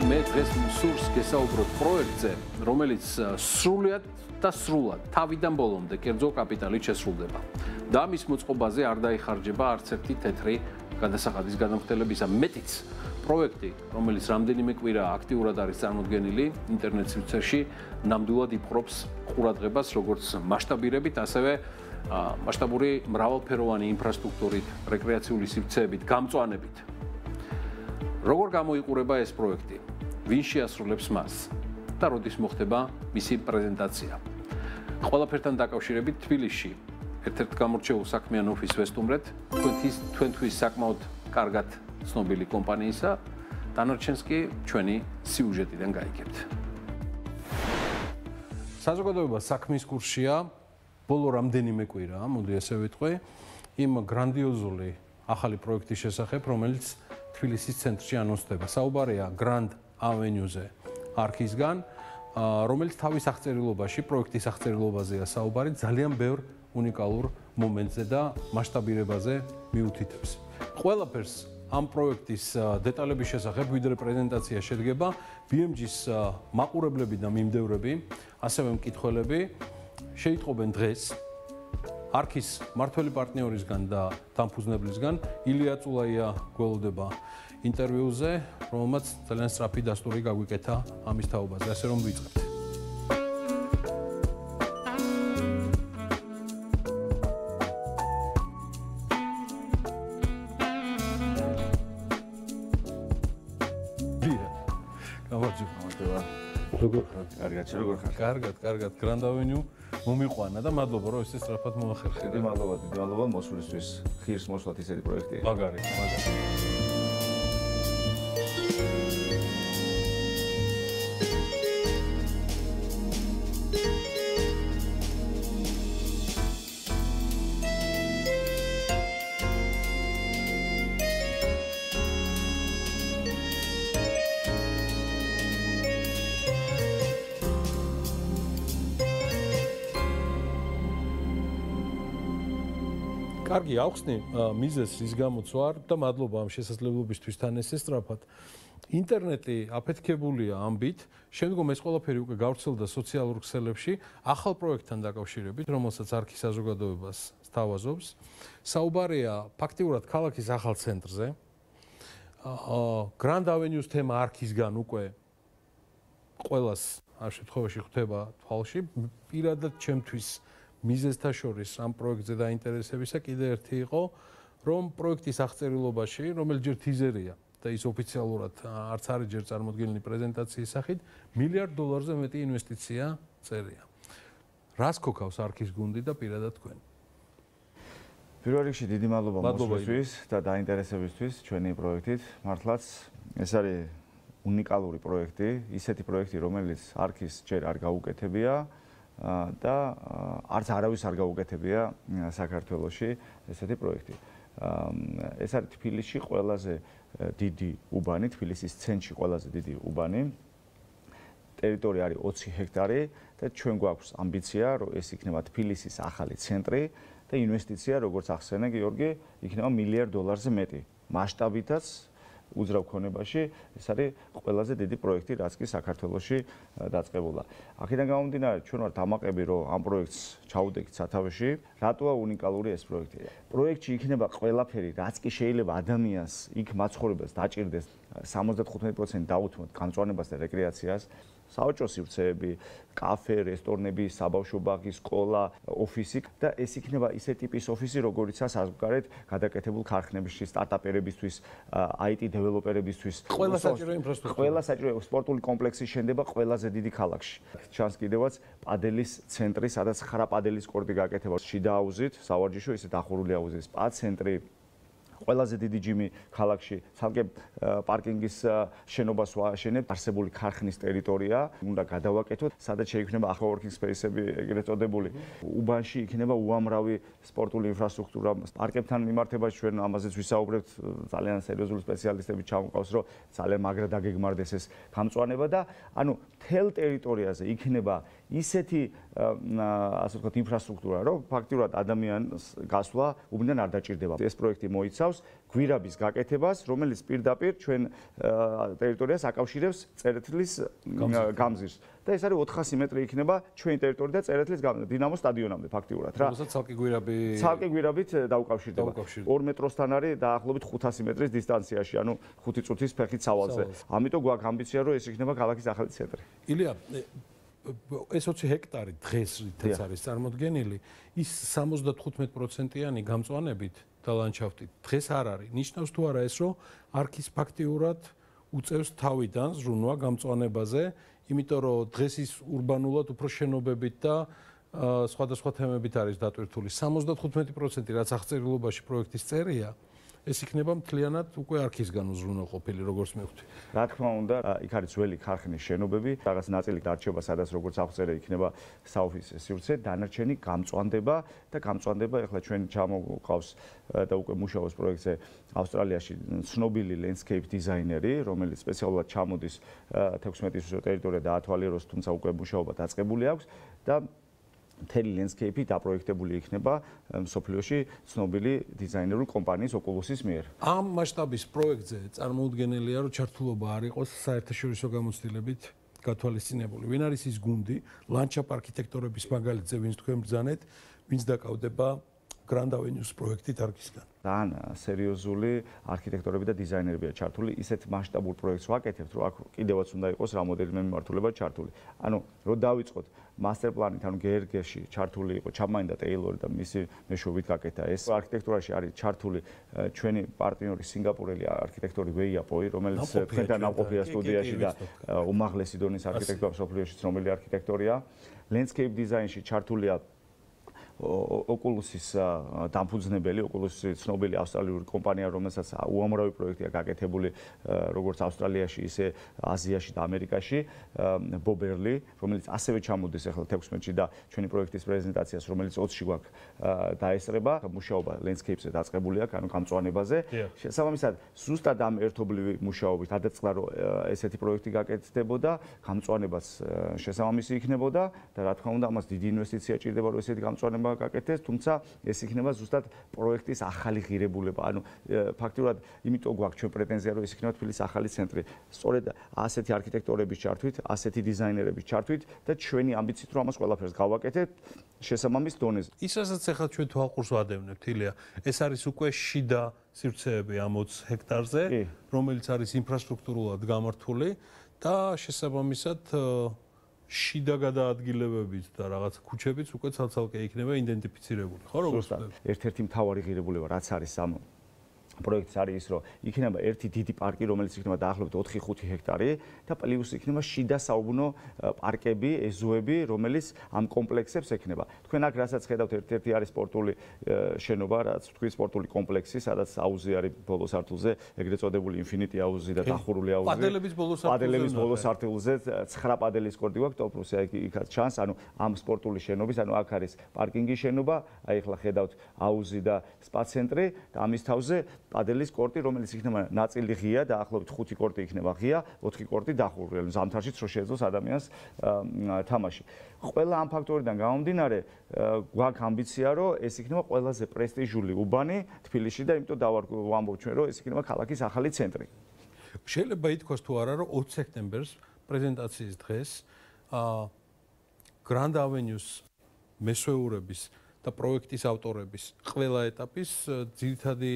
მე დღეს სურს გესაუბროთ პროექტზე, რომელიც სრულად და სრულად თავიდან ბოლომდე კერძო კაპიტალით შესრულდება. და მის მოწყობაზე არ დაიხარჯება არც ერთი თეთრი გადასახადის განმხდელებისა. მეტიც, პროექტი, რომელიც რამდენიმე კვირა აქტიურად არის წარმოდგენილი ინტერნეტ სივრცეში, ნამდვილად იპყრობს ყურადღებას როგორც მასშტაბირებით, ასევე მასშტაბური მრავალფეროვანი ინფრასტრუქტურით, რეკრეაციული სივრცეებით, გამწვანებით. როგორ გამოიყურება ეს პროექტი? ვინ შეასრულებს მას? და როდის მოხდება მისი პრეზენტაცია? ყველაფერთან დაკავშირებით თბილისში ერთ-ერთ გამორჩეულ საქმიან ოფისს ვესტუმრეთ, თქვენთვის საკმაოდ კარგად ცნობილი კომპანიისა, დანარჩენს კი ჩვენი სიუჟეტიდან გაიგებთ. საზოგადოება საქმის კურსია, ბოლო რამდენიმე კვირა, მოდი ესე ვიტყვი, იმ გრანდიოზული ახალი პროექტის შესახებ, რომელიც თბილისის ცენტრში ანონსდება. საუბარია Grand Avenue-ზე არქისგან, რომელიც თავის აღწერილობაში, პროექტის აღწერილობაზეა საუბარი, ძალიან ბევრ უნიკალურ მომენტზე და მასშტაბირებაზე მიუთითებს. ყველაფერს ამ პროექტის დეტალების შესახებ, ვიდრე პრეზენტაცია შედგება, BMG-ს მაყურებლები და მიმდევრები, ასევე მკითხველები შეიტყობენ დღეს არქის მართველი პარტნიორისგან და დამფუძნებლისგან ილია წულაია გველოდება ინტერვიუზე, რომელმაც ძალიან სწრაფი დასტური გაგვიკეთა ამის თაობაზე, ასე რომ ვიწყებთ. კარგად, Grand Avenue მომიყვანა და მადლობა რომ ესე სწრაფად მოახერხეთ. მადლობა მოსვლისთვის. ხირს მოსვლათ ისეთი პროექტია. მაგარი. კარგი, ახსნი მიზეს რის გამოც ვარ და მადლობა ამ შესაძლებლობისთვის თან ესე სწრაფად. ინტერნეტი აფეთქებულია ამბით, შემდგომ ეს ყველაფერი უკვე გავრცელდა სოციალურ ქსელებში, ახალ პროექტთან დაკავშირებით, რომელსაც არქის საზოგადოებას სთავაზობს. საუბარია ფაქტიურად ქალაქის ახალ ცენტრზე. Grand Avenue-ს თემა არქისგან უკვე ყველას ამ შემთხვევაში ხვდება თვალში, პირადად ჩემთვის მიზეზთა შორის ამ პროექტზე დაინტერესებისა კიდე ერთი იყო, რომ პროექტის აღწერილობაში, რომელიც ჯერ თიზერია და ის ოფიციალურად არც არის ჯერ წარმოდგენილი პრეზენტაციის სახით, $1 მილიარდზე მეტი ინვესტიცია წერია. რას გქონავს არქის გუნდი და პირადად თქვენ? პირველ რიგში დიდი მადლობა მოსვლისთვის და დაინტერესებისთვის ჩვენი პროექტით. მართლაც ეს არის უნიკალური პროექტი, ისეთი პროექტი, რომელიც არქის ჯერ არ გაუკეთებია. და არც არავის არ გაუკეთებია საქართველოში ესეთი პროექტი. ეს არის თბილისში ყველაზე დიდი უბანი, თბილისის ცენტრში ყველაზე დიდი უბანი. ტერიტორია არის 20 ჰექტარი და ჩვენ გვაქვს ამბიცია, რომ ეს იქნება თბილისის ახალი ცენტრი და ინვესტიცია, როგორც ახსენე გიორგი, იქნება $1 მილიარდზე მეტი. მასშტაბითაც უძრავ ქონებაში ეს არის ყველაზე დიდი პროექტი, რაც კი საქართველოში დაწყებულა. აქედან გამომდინარე, ჩვენ ვართ ამაყები, რომ ამ პროექტს ჩაუდექით სათავეში. რატოა უნიკალური ეს პროექტი? პროექტში იქნება ყველაფერი, რაც კი შეიძლება ადამიანს იქ მაცხოვრებას დაჭირდეს 75% დაუთმოთ გამწვანებას და რეკრეაციას. საოჯო სივრცეები, კაფე, რესტორნები, საბავშვო ბაღი, სკოლა, ოფისი და ეს იქნება ისე ტიპის ოფისი, როგორიცაა საზღვარგარეთ გადაკეთებულ ქარხნებში, სტარტაპერებისთვის, IT დეველოპერებისთვის, ყველა საჭირო ინფრასტრუქტურა. ყველა საჭირო სპორტული კომპლექსი შენდება ყველაზე დიდი ქალაქში. ჩანს კიდევაც პადელის ცენტრი, სადაც 9 პადელის კორტი გაკეთება. შიდა აუზით, სავარჯიშო, ისე დახურული აუზით, სპა ცენტრი. ყველაზე დიდი ჯიმი ქალაქში, ცალკე პარკინგის შენობას ვააშენებთ, არსებული ქარხნის ტერიტორია უნდა გადავაკეთოთ, სადაც შეიქმნება ახლა working space-ები, ეგრეთ წოდებული. უბანში იქნება უამრავი სპორტული ინფრასტრუქტურა. პარკებთან მიმართებაში ჩვენ ამაზეც ვისაუბრებთ, ძალიან სერიოზული სპეციალისტები ჩამოყავს, რომ ძალიან მაგრად დაგეგმარდეს ეს გამწვანება და ანუ მთელ ტერიტორიაზე იქნება ისეთი ასე ვთქვათ ინფრასტრუქტურა, რომ ფაქტიურად ადამიანს გასვლა უბნიდან არ დაჭირდება. ეს პროექტი მოიცავს გვირაბის გაკეთებას, რომელიც პირდაპირ ჩვენ ტერიტორიას აკავშირებს წერეთლის გამზირს. და ეს არის 400 მეტრი იქნება ჩვენი ტერიტორია და წერეთლის დინამოს სტადიონამდე ფაქტიურად რა. რომელსაც ცალკე გვირაბით დაუკავშირდება. 2 მეტროსთან არის დაახლოებით 500 მეტრის დისტანციაში, ანუ 5 წუთის ფეხით სავალზე. ამიტომ გვაქვს ამბიცია, რომ ეს იქნება ქალაქის ახალი ცენტრი. ილია, ეს 20 ჰექტარი დღეს რითაც არის წარმოდგენილი, ის 75%-იანი გამწვანებით და ლანდშაფტით დღეს არ არის. ნიშნავს თუ არა ეს, რომ არქის ფაქტიურად უწევს თავიდან ზრუნვა გამწვანებაზე, იმიტომ რომ დღეს ის ურბანულად უფრო შენობებით და სხვადასხვა თემებით არის დატვირთული. 75% რაც აღწერილობაში პროექტის წერია, ეს იქნება მთლიანად უკვე არქისგან უზრუნველყოფილი, როგორც მივხვდი. რა თქმა უნდა, იქ არის ძველი ქარხნის შენობები, რაღაც ნაწილი დარჩება, სადაც როგორც აღწერე, იქნება საოფისე სივრცე, დანარჩენი გამწვანდება და გამწვანდება ახლა ჩვენ ჩამოყავს და უკვე მუშაობს პროექტზე ავსტრალიაში ცნობილი landscape დიზაინერი, რომელიც სპეციალურად ჩამოდის 16 ტერიტორია დაათვალიეროს, თუმცა უკვე მუშაობა დაწყებული აქვს და მთელი landscape-ი დაპროექტებული იქნება მსოფლიოში ცნობილი დიზაინერული კომპანიის Oculus-ის მიერ. ამ მასშტაბის პროექტზე წარმოუდგენელია, რომ ჩართულობა არ იყოს საერთაშორისო გამოცდილებით გათვალისწინებული. ვინ არის ის გუნდი, ლანდშაფტ არქიტექტორების მაგალითზე, ვინც თქვენ ბრძანეთ, ვინც დაკავდება Grand Avenues პროექტით არქისგან. ძალიან სერიოზული არქიტექტორები და დიზაინერებია ჩართული. ისეთ მასშტაბურ პროექტს ვაკეთებთ, რომ აქ კიდევაც უნდა იყოს რამოდენიმე მიმართულება ჩართული. ანუ რო დავიწყოთ master plan-ით, ანუ GRG-ში ჩართული იყო ჩამაინდა ტეილორი და მისი მეშვეობით გაკეთა ეს. არქიტექტურაში არის ჩართული ჩვენი პარტნიორი სინგაპურელი არქიტექტორი ვეია პოი, რომელიც თქვენთან ნამყოფია სტუდიაში და უმაღლესი დონის არქიტექტურა მსოფლიოში ცნობილი არქიტექტორია. Landscape design-ში ჩართულია Oculus-ის დამფუძნებელი, Oculus-ის ცნობილი ავსტრალიური კომპანია, რომელსაც უამრავი პროექტია გაკეთებული როგორც ავსტრალიაში, ისე აზიაში და ამერიკაში, Boberly, რომელიც ასევე ჩამოდის ახლა 16-ში და ჩვენი პროექტის პრეზენტაციას, რომელიც 20-ში გვაქვს დაესწრება, მუშაობა landscape-ზე დაწყებული აქვს, ანუ გამწვანებაზე. შესაბამისად, ზუსტად ამ ერთობლივი მუშაობით გადაწყდა, რომ ესეთი პროექტი გაკეთდებოდა, გამწვანებას შესაბამისი იქნებოდა და რა თქმა უნდა, ამას დიდი ინვესტიცია ჭირდება, რომ ესეთი გამწვანება გაკეთდეს, თუმცა ეს იქნება ზუსტად პროექტის ახალი ღირებულება. ანუ ფაქტიურად იმიტომ გვაქვს ჩვენ პრეტენზია, რომ ეს იქნება თბილისის ახალი ცენტრი. სწორედ ასეთი არქიტექტორების ჩართვით, ასეთი დიზაინერების ჩართვით და ჩვენი ამბიციით რომ ამას ყველაფერს გავაკეთებთ შესაბამის დონეზე. ის რასაც ახლა ჩვენ თვალყურს ვადევნებთ, ილია, ეს არის უკვე შიდა სივრცეები ამ 20 ჰექტარზე, რომელიც არის ინფრასტრუქტურულად გამართული და შესაბამისად შიდა გადაადგილებებით და რაღაც ქუჩებიც უკვე ცალ-ცალკე იქნება იდენტიფიცირებული, ხო როგორც ვთქვი? ერთ-ერთი მთავარი ღირებულება რაც არის ამ პროექტს არის ის, რომ იქნება ერთი დიდი პარკი, რომელიც იქნება დაახლოებით 4-5 ჰექტარი და პლუს იქნება შიდა საუბნო პარკები, ეზოები, რომელიც ამ კომპლექსებს ექნება. თქვენ აქ რასაც ხედავთ, ერთ-ერთი არის სპორტული შენობა, რაც თქვი სპორტული კომპლექსი, სადაც აუზი არის ბოლო სართულზე, ეგრეთ წოდებული Infinity აუზი და დახურული აუზი. პადელების ბოლო სართულზე 9 პადელის კორტი გვაქვს, ტოპ-პლუსი იქაც ჩანს, ანუ ამ სპორტული შენობის, ანუ აქ არის პარკინგის შენობა, აი ახლა ხედავთ აუზი და სპა ცენტრი და ამის თავზე პადელის კორტი, რომელიც იქნება ნაწილი ღია, დაახლოებით 5 კორტი იქნება ღია, 4 კორტი დახურული, ზამთარშიც რო შეეძლოს ადამიანს თამაში. ყველა ამ ფაქტორიდან გამომდინარე, გვაქვს ამბიცია, რომ ეს იქნება ყველაზე პრესტიჟული უბანი თბილისში და იმიტომ ვამბობ ჩვენ, რომ ეს იქნება ქალაქის ახალი ცენტრი. შეიძლება ითქვას თუ არა, რომ 20 სექტემბერს პრეზენტაციის დღეს Grand Avenues მესვეურების და პროექტის ავტორების ყველა ეტაპის ძირითადი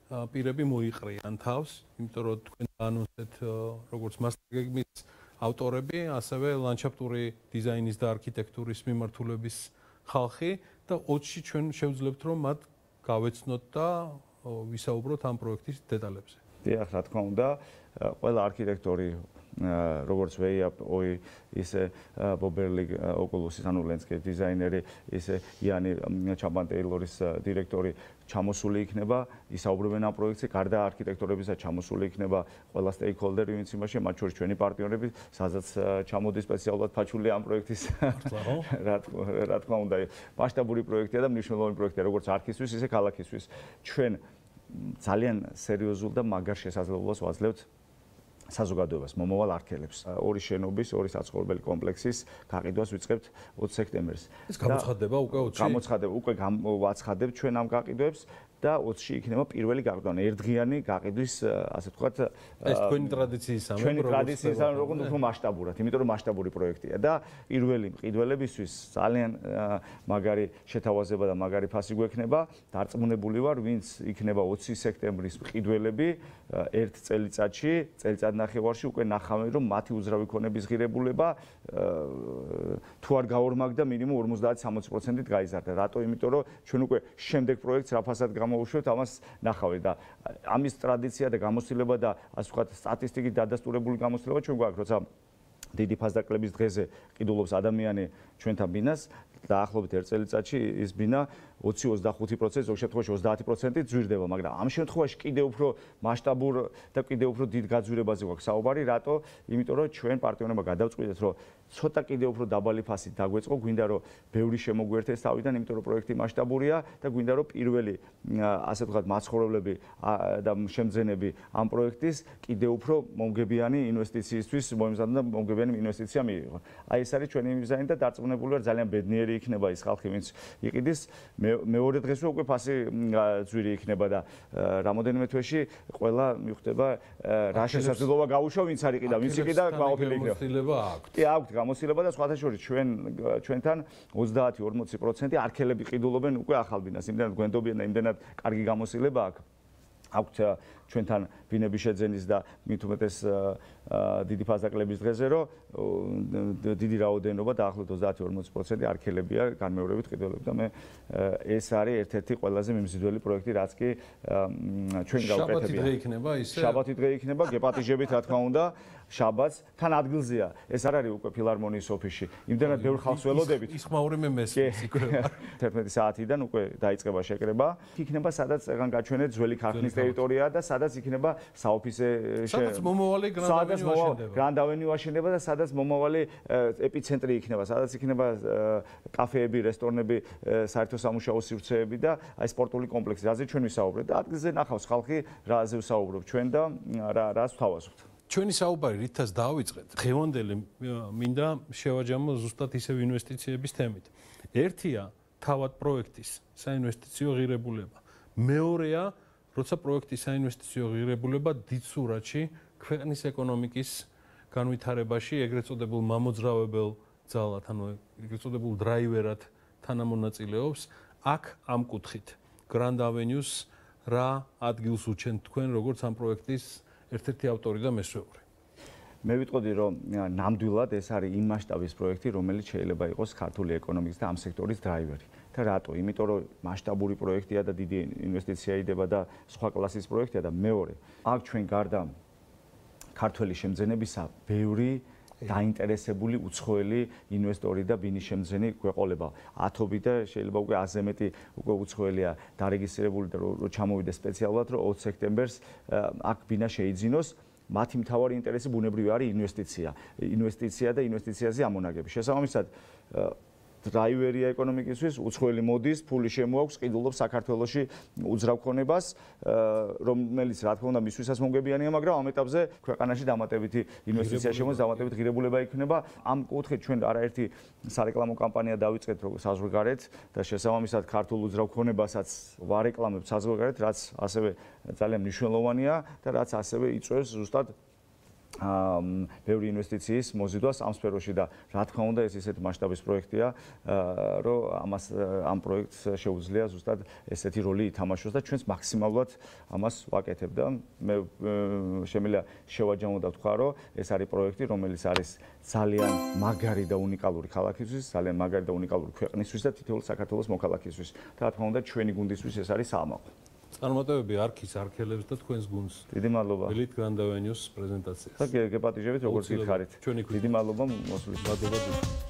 პირები მოიყრიან თავს, იმიტომ რომ თქვენ დაანონსეთ როგორც მასტერგეგმის ავტორები, ასევე ლანდშაფტური დიზაინის და არქიტექტურის მიმართულების ხალხი და 20-ში ჩვენ შევძლებთ რომ მათ გავეცნოთ და ვისაუბროთ ამ პროექტის დეტალებზე. დიახ, რა თქმა უნდა, ყველა არქიტექტორი როგორც ვეია პოი, ისე Boberly Oculus-ის ანუ landscape დიზაინერი, ისე იანი ჩამბან ტეილორის დირექტორი ჩამოსული იქნება, ისაუბრებენ ამ პროექტზე, გარდა არქიტექტორებისა ჩამოსული იქნება ყველა stakeholder-ი, ვინც იმაში, მათ შორის ჩვენი პარტნიორები, სადაც ჩამოდის სპეციალურად ფაჩული ამ პროექტის. რა თქმა უნდა, მასშტაბური პროექტია და მნიშვნელოვანი პროექტია, როგორც არქისთვის, ისე ქალაქისთვის. ჩვენ ძალიან სერიოზულ და მაგარ შესაძლებლობას ვაძლევთ საზოგადოებას, მომავალ არქელებს. ორი შენობის, ორი საცხოვრებელი კომპლექსის გაყიდვას ვიწყებთ 20 სექტემბერს. ეს გამოცხადება უკვე 20-ში? გამოცხადება, უკვე ვაცხადებთ ჩვენ ამ გაყიდვებს და 20-ში იქნება პირველი გაყიდვა, ერთდღიანი გაყიდვის, ასე ვთქვათ, ეს თქვენი ტრადიციისამე, ჩვენი ტრადიციისამე, როგორც უფრო მასშტაბურად, იმიტომ რომ მასშტაბური პროექტია და პირველი მყიდველებისთვის ძალიან მაგარი შეთავაზება და მაგარი ფასი გვექნება. დარწმუნებული ვარ, ვინც იქნება 20 სექტემბრის მყიდველები ერთ წელიწადში, წელიწადნახევარში უკვე ნახავენ, რომ მათი უძრავი ქონების ღირებულება თუ არ გაორმაგდა მინიმუმ 50-60%-ით გაიზარდა. რატო? იმიტომ რომ ჩვენ უკვე შემდეგ პროექტს რა ფასად მოვუშვებთ, ამას ნახავთ და ამის ტრადიცია და გამოცდილება და ასე ვთქვათ სტატისტიკით დადასტურებული გამოცდილება ჩვენ გვაქვს, როცა დიდი ფასდაკლების დღეზე ყიდულობს ადამიანი ჩვენთან ბინას, დაახლოებით ერთ წელიწადში ის ბინა 20-25%, ზოგ შემთხვევაში 30%-ით ძვირდება, მაგრამ ამ შემთხვევაში კიდევ უფრო მასშტაბურ და კიდევ უფრო დიდ გაძვირებაზე გვაქვს საუბარი, რატო? იმიტომ რომ ჩვენ პარტნიორებმა გადავწყვიტეთ, რომ ცოტა კიდევ უფრო დაბალი ფასით დაგვეწყო, გვინდა რომ ბევრი შემოგვერთეს თავიდან, იმიტომ რომ პროექტი მასშტაბურია და გვინდა რომ პირველი ასე ვთქვათ მაცხოვრებლები და შემძენები ამ პროექტის კიდევ უფრო მომგებიანი ინვესტიციისთვის მოემზადა და მომგებიანი ინვესტიცია მიიღო. აი ეს არის ჩვენი მიზანი და დარწმუნებული ვარ ძალიან ბედნიერი იქნება ის ხალხი, ვინც იყიდის. მეორე დღესვე უკვე ფასი ძვირი იქნება და რამოდენიმე თვეში ყველა მიხვდება რა შესაძლებლობა გაუშვა, ვინც არ იყიდა, ვინც იყიდა, გაყოფილი იქნება. გამოცდილება აქვს. კი, აქვს გამოცდილება და სხვათა შორის ჩვენთან 30-40% არქელები ყიდულობენ უკვე ახალ ბინას, იმდენად გვენდობიან და იმდენად კარგი გამოცდილება აქვს. აქვთ ჩვენთან ბინები შეძენის და მით უმეტეს დიდი ფასდაკლების დღეზე, რომ დიდი რაოდენობა დაახლოებით 30-40% არქელებია განმეორებით ყიდულები და მე ეს არის ერთ-ერთი ყველაზე მიმზიდველი პროექტი, რაც კი ჩვენ გავუკეთებია. შაბათი დღე იქნება ისე? შაბათი დღე იქნება, გეპატიჟებით რა თქმა უნდა, შაბათს თან ადგილზეა. ეს არ არის უკვე ფილარმონიის ოფისში. იმდენად ბევრ ხალხს ველოდებით. ის ხმაური მე მესმის იქნება. 11 საათიდან უკვე დაიწყება შეკრება. იქნება სადაც ეგან გაჩვენეთ ძველი ქარხნის ტერიტორია და სადაც იქნება საოფისე სადაც მომავალი გრანდ-ავენიუ აშენდება და სადაც მომავალი ეპიცენტრი იქნება, სადაც იქნება კაფეები, რესტორნები, საერთო სამუშაო სივრცეები და აი სპორტული კომპლექსი, რაზე ჩვენ ვისაუბრეთ და ადგილზე ნახავს ხალხი, რაზე ვისაუბრობ ჩვენ და რას ვთავაზობთ. ჩვენი საუბარი რითაც დავიწყეთ, დღევანდელი მინდა შევაჯამო ზუსტად ისევ ინვესტიციების თემით. ერთია თავად პროექტის საინვესტიციო ღირებულება. მეორეა, როცა პროექტის საინვესტიციო ღირებულება დიდ სურათში ქვეყნის ეკონომიკის განვითარებაში ეგრეთ წოდებულ მამოძრავებელ ძალად, ანუ ეგრეთ წოდებულ დრაივერად თანამონაწილეობს. აქ ამ კუთხით გრანდ-ავენიუს რა ადგილს უჩენთ თქვენ, როგორც ამ პროექტის ერთ-ერთი ავტორი და მესვეული? მე ვიტყოდი, რომ ნამდვილად ეს არის იმ მასშტაბის პროექტი, რომელიც შეიძლება იყოს ქართული ეკონომიკის და ამ სექტორის დრაივერი. და რატო? იმიტომ რომ მასშტაბური პროექტია და დიდი ინვესტიცია იდება და სხვა კლასის პროექტია და მეორე, აქ ჩვენ გარდა ქართველი შემძენებისა ბევრი დაინტერესებული უცხოელი ინვესტორი და ბინის შემძენი გვეყოლება. 10-ობით და შეიძლება უკვე 100-ზე მეტი უკვე უცხოელია დარეგისტრირებული და რომ ჩამოვიდეს სპეციალურად, რომ 20 სექტემბერს აქ ბინა შეიძინოს. მათი მთავარი ინტერესი ბუნებრივი არის ინვესტიცია და ინვესტიციაზე ამონაგები. შესაბამისად, დრაივერია ეკონომიკისთვის, უცხოელი მოდის, ფული შემოაქვს, ყიდულობს საქართველოში უძრავ ქონებას, რომელიც რა თქმა უნდა მისთვისაც მომგებიანია, მაგრამ ამ ეტაპზე ქვეყანაში დამატებითი ინვესტიცია შემოდის, დამატებითი ღირებულება იქნება. ამ კუთხით ჩვენ არაერთი სარეკლამო კამპანია დავიწყეთ საზღვარგარეთ და შესაბამისად ქართულ უძრავ ქონებასაც ვარეკლამებთ საზღვარგარეთ, რაც ასევე ძალიან მნიშვნელოვანია და რაც ასევე იწვევს ზუსტად ბევრი ინვესტიციის მოზიდვას ამ სფეროში და რა თქმა უნდა ეს ისეთი მასშტაბის პროექტია, რომ ამ პროექტს შეუძლია ზუსტად ესეთი როლი ითამაშოს და ჩვენს მაქსიმალურად ამას ვაკეთებ და მე შემიძლია შევაჯამო და ვთქვა, რომ ეს არის პროექტი, რომელიც არის ძალიან მაგარი და უნიკალური ქალაქისთვის, ძალიან მაგარი და უნიკალური ქვეყნისთვის და თითოეულ საქართველოს მოქალაქისთვის. და რა თქმა უნდა ჩვენი გუნდისთვის ეს არის საამაყო. წარმატებები არქის არქელებს და თქვენს გუნდს. დიდი მადლობა. ველით გრანდ-ავენიუს პრეზენტაციას. და გეპატიჟებით როგორც გითხარით. დიდი მადლობა მოსვლის. მადლობა.